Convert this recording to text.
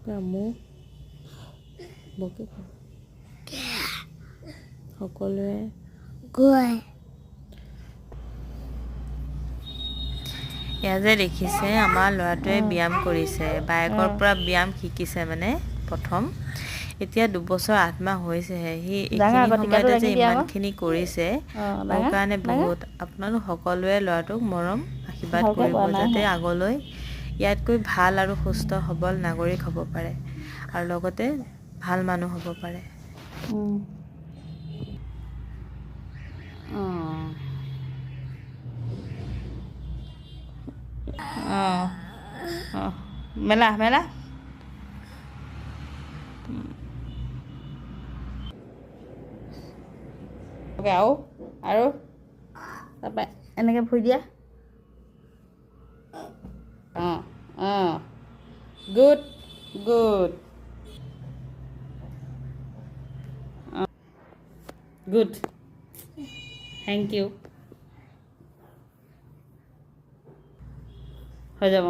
কামো বকে সকলোৱে গৈ এয়া যে দেখিছে আমাৰ ল'ৰাটোৱে ব্যায়াম কৰিছে বাইকৰ পৰা ব্যায়াম শিকিছে মানে প্ৰথম এতিয়া 2 বছৰ 8 মাহ হৈছেহে সি এইখিনি সময়তে যে ইমানখিনি কৰিছে মোৰ কাৰণে বহুত আপোনালোক সকলোৱে ল'ৰাটোক মৰম আশীৰ্বাদ কৰিব যাতে আগলৈ ইয়াতকৈ ভাল আৰু সুস্থ সবল নাগৰিক হ'ব পাৰে আৰু লগতে ভাল মানুহ হ'ব পাৰে মেলা মেলা ওকে আৰু তাৰপৰা এনেকৈ ভুই দিয়া good good good thank you হৈ যাব